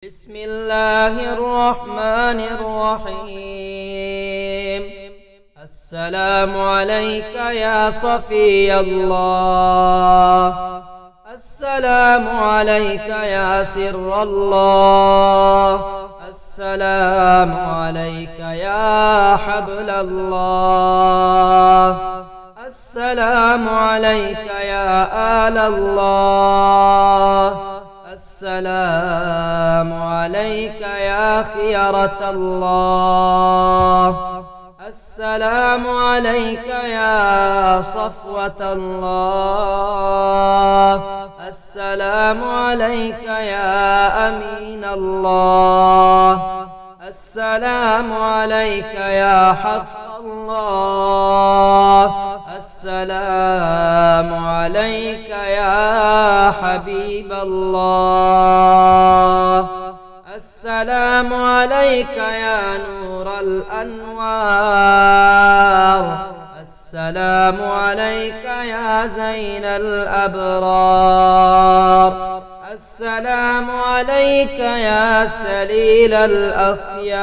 بسم الله الرحمن الرحيم. السلام عليك يا صفي الله، السلام عليك يا سر الله، السلام عليك يا حبل الله، السلام عليك يا آل الله، السلام عليك يا خيرة الله، السلام عليك يا صفوة الله، السلام عليك يا أمين الله، السلام عليك يا حق الله، السلام عليك يا حبيب الله، السلام عليك يا نور الأنوار، السلام عليك يا زين الأبرار، السلام عليك يا سليل الأخيار،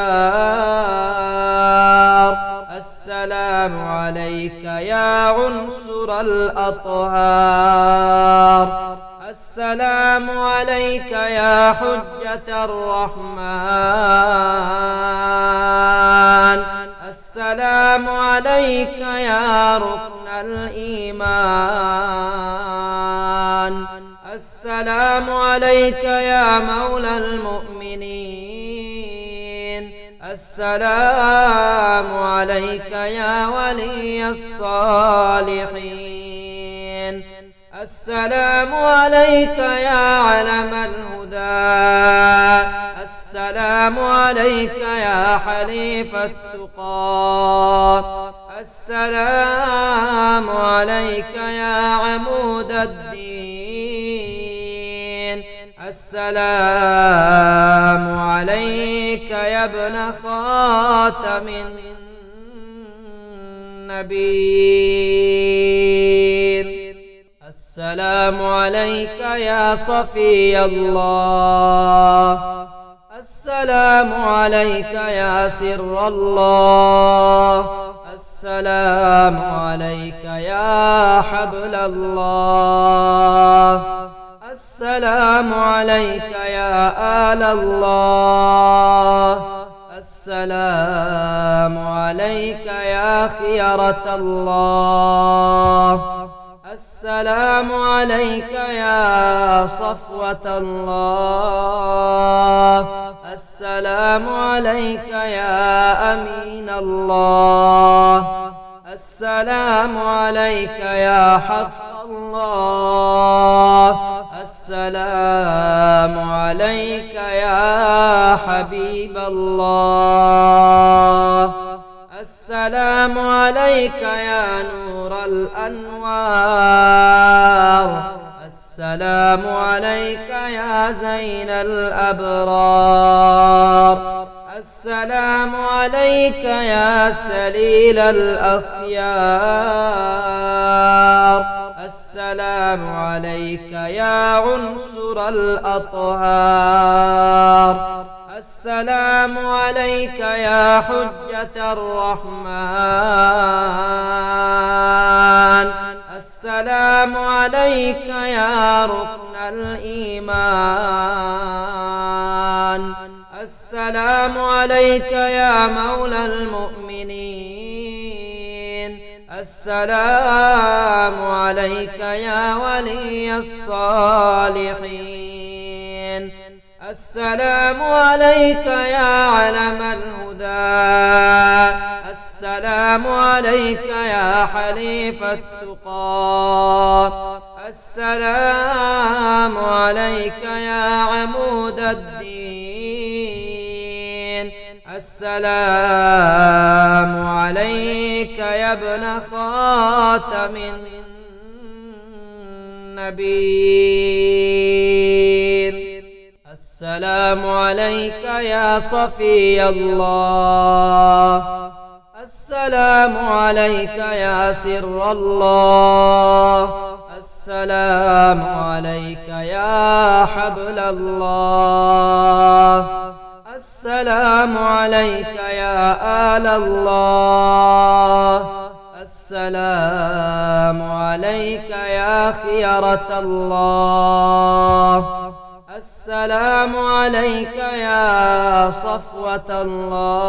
السلام عليك يا عنصر الأطهار، السلام عليك يا حجة الرحمن، السلام عليك يا ركن الإيمان، السلام عليك يا مولى المؤمنين، السلام عليك يا ولي الصالحين، السلام عليك يا علم الهدى، السلام عليك يا حليف التقى، السلام عليك يا عمود الدين، السلام عليك يا ابن خاتم النبيين، السلام عليك يا صفي الله، السلام عليك يا سر الله، السلام عليك يا حبل الله، السلام عليك يا آل الله، السلام عليك يا خيرة الله، السلام عليك يا صفوة الله، السلام عليك يا أمين الله، السلام عليك يا حق الله، السلام عليك يا حبيب الله، السلام عليك يا نور الأنوار، السلام عليك يا زين الأبرار، السلام عليك يا سليل الأخيار، السلام عليك يا عنصر الأطهار، السلام عليك يا حجة الرحمن، السلام عليك يا ركن الإيمان، السلام عليك يا مولى المؤمنين، السلام عليك يا ولي الصالحين، السلام عليك يا علم الهدى، السلام عليك يا حليف التقى، السلام عليك يا عمود الدين، السلام عليك يا ابن خاتم النبيين، السلام عليك يا صفي الله، السلام عليك يا سر الله، السلام عليك يا حبل الله. السلام عليك يا آل الله. السلام عليك يا خيرة الله. السلام عليك يا صفوة الله.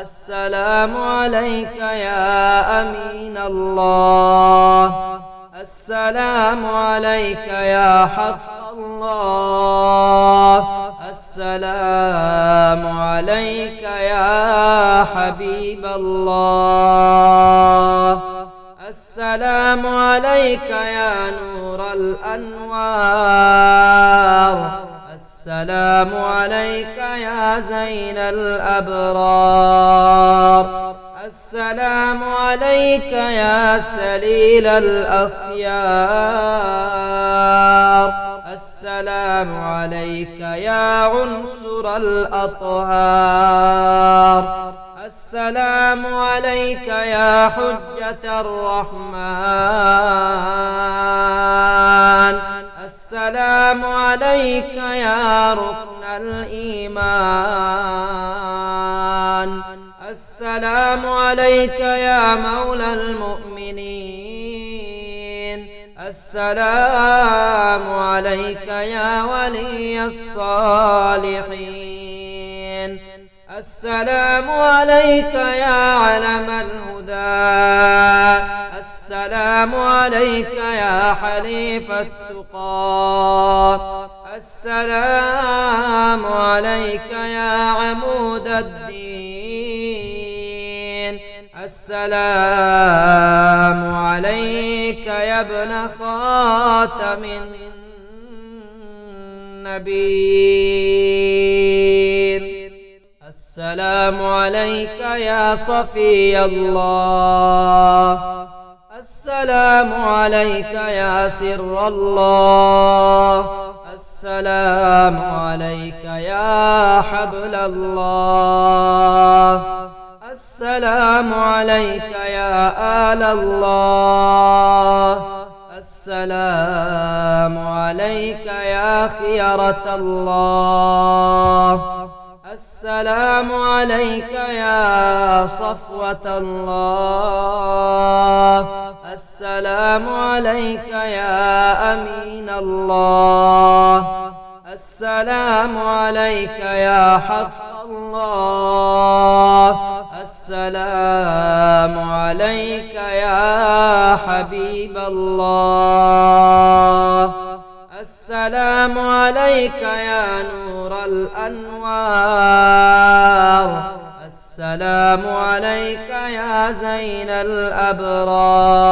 السلام عليك يا أمين الله. السلام عليك يا حق الله. السلام عليك يا حبيب الله. السلام عليك يا نور الأنوار. السلام عليك يا زين الأبرار. السلام عليك يا سليل الأخيار. السلام عليك يا عنصر الأطهار. السلام عليك يا حجة الرحمن. السلام عليك يا ركن الإيمان. السلام عليك يا مولى المؤمنين. السلام عليك يا ولي الصالحين. السلام عليك يا علم الهدى. السلام عليك يا حليف التقى. السلام عليك يا عمود الدين. السلام عليك يا ابن خاتم النبيين. السلام عليك يا صفي الله. السلام عليك يا سر الله. السلام عليك يا حبل الله. السلام عليك يا آل الله. السلام عليك يا خيرة الله. السلام عليك يا صفوة الله. السلام عليك يا أمين الله. السلام عليك يا حق الله. السلام عليك يا حبيب الله. السلام عليك يا نور الأنوار. السلام عليك يا زين الأبرار.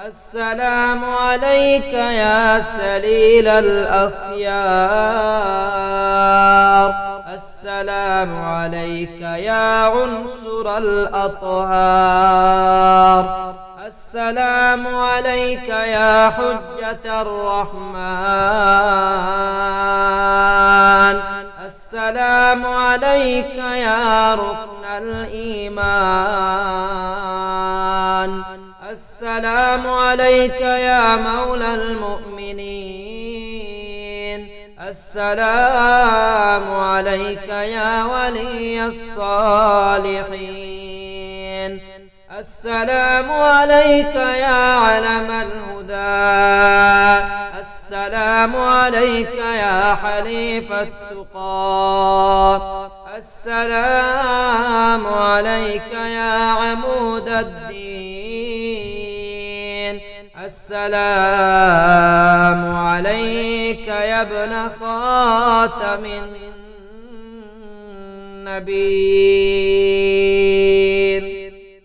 السلام عليك يا سليل الأخيار. السلام عليك يا عنصر الأطهار. السلام عليك يا حجة الرحمن. السلام عليك يا ركن الإيمان. السلام عليك يا مولى المؤمنين. السلام عليك يا ولي الصالحين. السلام عليك يا علم الهدى. السلام عليك يا حليف التقى. السلام عليك يا عمود الدين. السلام عليك يا ابن خاتم النبيين.